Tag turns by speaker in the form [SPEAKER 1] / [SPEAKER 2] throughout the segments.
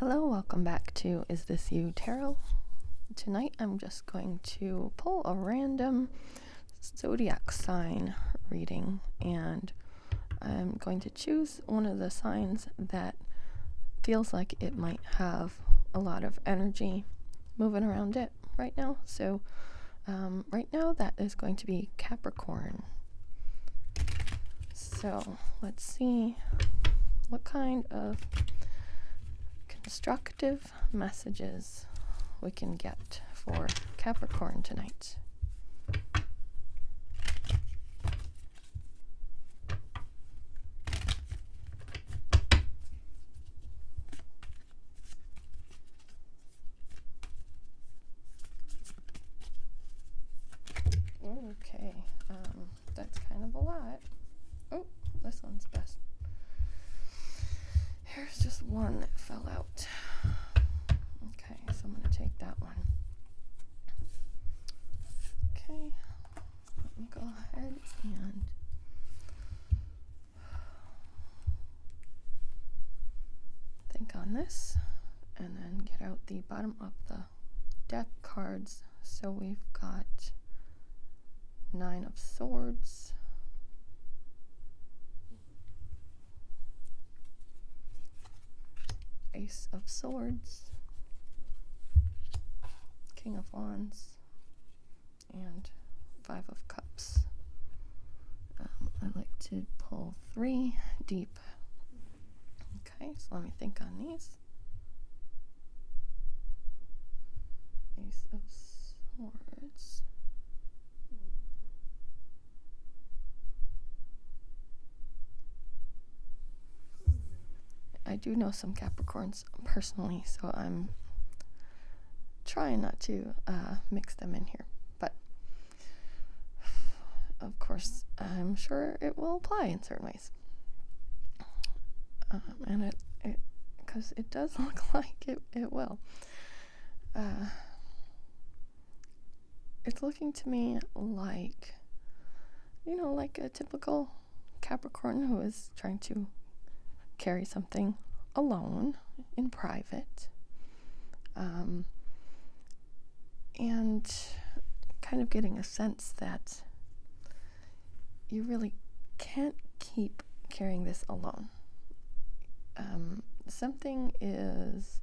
[SPEAKER 1] Hello, welcome back to Is This You Tarot? Tonight I'm just going to pull a random zodiac sign reading, and I'm going to choose one of the signs that feels like it might have a lot of energy moving around it right now. So right now that is going to be Capricorn. So let's see what kind of constructive messages we can get for Capricorn tonight. Okay, that's kind of a lot. Oh, this one's best. Here's just one that fell out. Okay, so I'm going to take that one. Okay, let me go ahead and think on this, and then get out the bottom of the deck cards. So we've got 9 of Swords, Ace of Swords, King of Wands, and 5 of Cups. I like to pull 3 deep. Okay, so let me think on these. Ace of Swords. I do know some Capricorns personally, so I'm trying not to mix them in here. But of course, I'm sure it will apply in certain ways. And it because it does look like it will. It's looking to me like, like a typical Capricorn who is trying to carry something alone in private, and kind of getting a sense that you really can't keep carrying this alone. Something is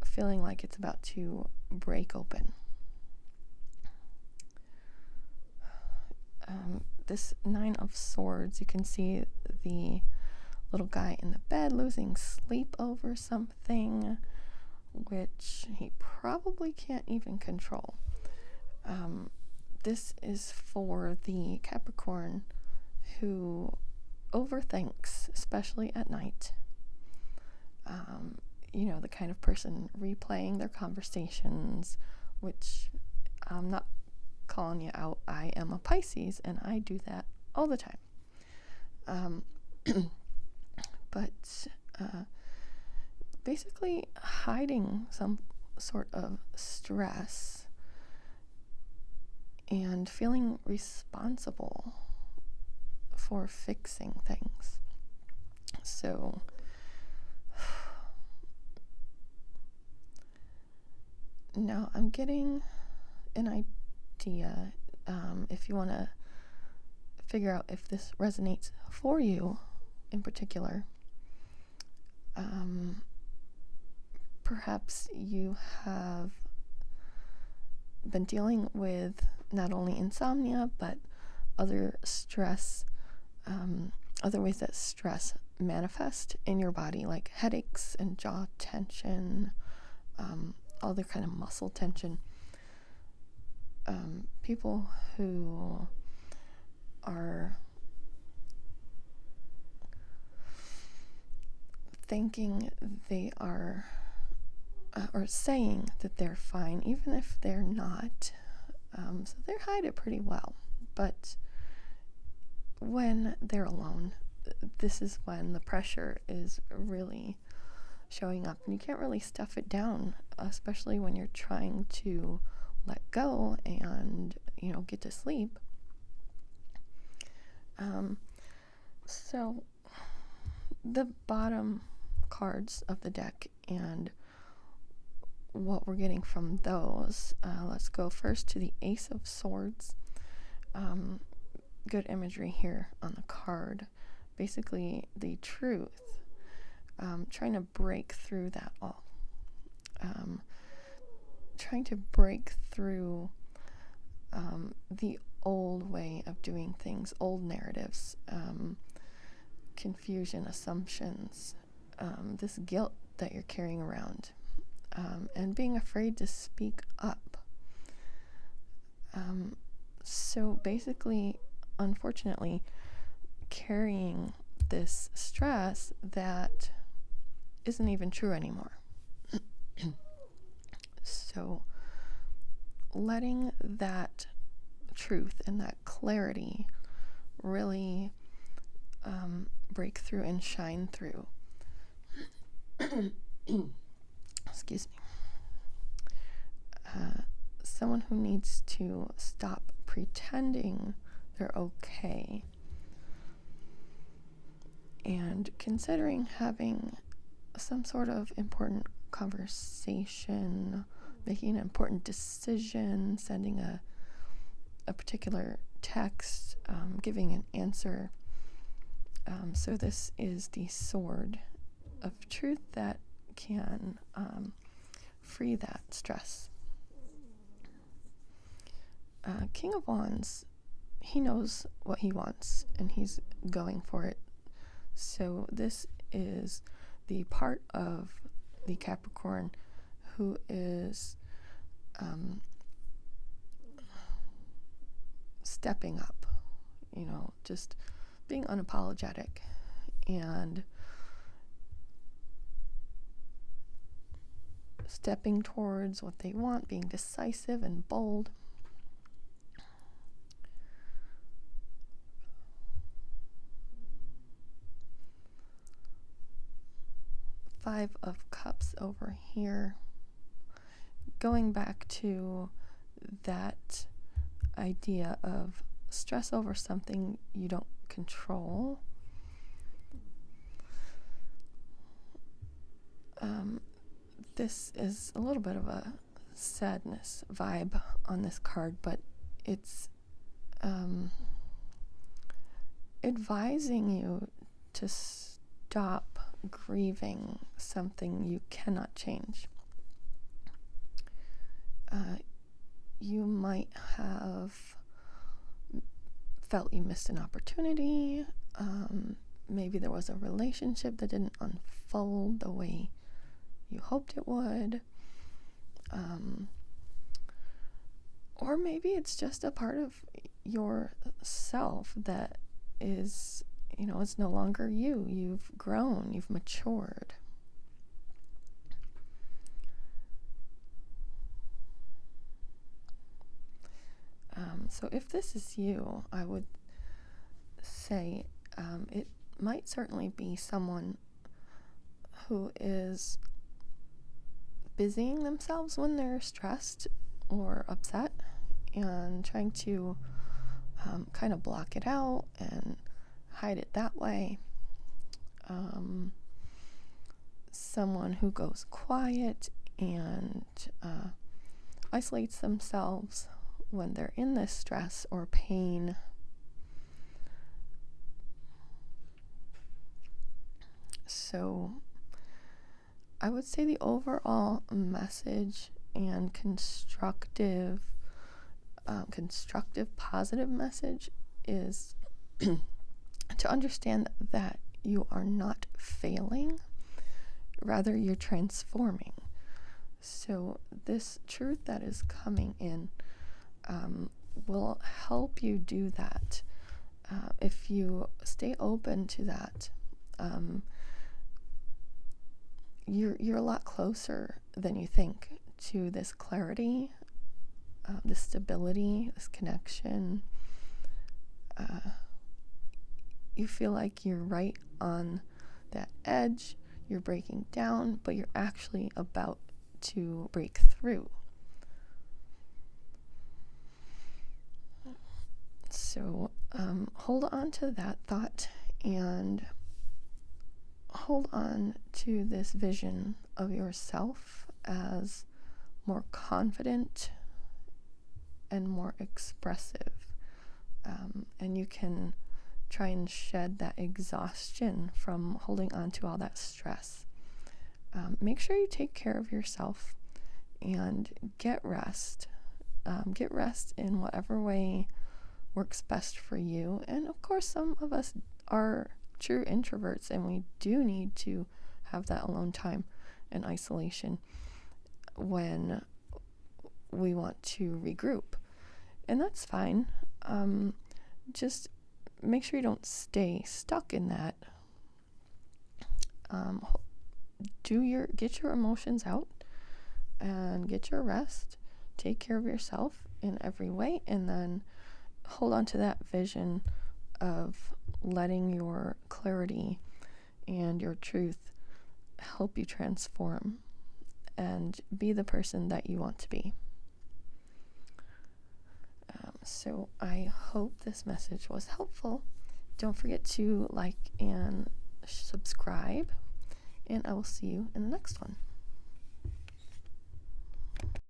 [SPEAKER 1] feeling like it's about to break open. This 9 of Swords, you can see the little guy in the bed losing sleep over something, which he probably can't even control. This is for the Capricorn who overthinks, especially at night. The kind of person replaying their conversations, which I'm not calling you out. I am a Pisces, and I do that all the time. But basically hiding some sort of stress and feeling responsible for fixing things. So now I'm getting an idea, if you want to figure out if this resonates for you in particular. Perhaps you have been dealing with not only insomnia, but other stress, other ways that stress manifest in your body, like headaches and jaw tension, other kind of muscle tension. People who are thinking they are, or saying that they're fine, even if they're not. So they hide it pretty well. But when they're alone, this is when the pressure is really showing up, and you can't really stuff it down, especially when you're trying to let go and get to sleep. So the bottom cards of the deck and what we're getting from those. Let's go first to the Ace of Swords. Good imagery here on the card. Basically, the truth. Trying to break through that all. Trying to break through the old way of doing things, old narratives, confusion, assumptions, this guilt that you're carrying around, and being afraid to speak up. So basically, unfortunately, carrying this stress that isn't even true anymore. So letting that truth and that clarity really break through and shine through. Excuse me. Someone who needs to stop pretending they're okay and considering having some sort of important conversation, making an important decision, sending a particular text, giving an answer. So this is the sword of truth that can free that stress. King of Wands, he knows what he wants and he's going for it. So this is the part of the Capricorn who is stepping up, just being unapologetic and stepping towards what they want, being decisive and bold. Five of Cups over here. Going back to that idea of stress over something you don't control. This is a little bit of a sadness vibe on this card, but it's advising you to stop grieving something you cannot change. You might have felt you missed an opportunity. Maybe there was a relationship that didn't unfold the way you hoped it would. Or maybe it's just a part of yourself that is, it's no longer you. You've grown, you've matured. So if this is you, I would say it might certainly be someone who is busying themselves when they're stressed or upset and trying to kind of block it out and hide it that way. Someone who goes quiet and isolates themselves when they're in this stress or pain. So I would say the overall message and constructive, positive message is to understand that you are not failing, rather you're transforming. So this truth that is coming in will help you do that. If you stay open to that, you're a lot closer than you think to this clarity, this stability, this connection. You feel like you're right on that edge, you're breaking down, but you're actually about to break through. So hold on to that thought and hold on to this vision of yourself as more confident and more expressive. And you can try and shed that exhaustion from holding on to all that stress. Make sure you take care of yourself and get rest. Get rest in whatever way works best for you. And of course, some of us are true introverts, and we do need to have that alone time and isolation when we want to regroup. And that's fine. Just make sure you don't stay stuck in that. Get your emotions out and get your rest. Take care of yourself in every way, and then hold on to that vision of letting your clarity and your truth help you transform and be the person that you want to be. So I hope this message was helpful. Don't forget to like and subscribe, and I will see you in the next one.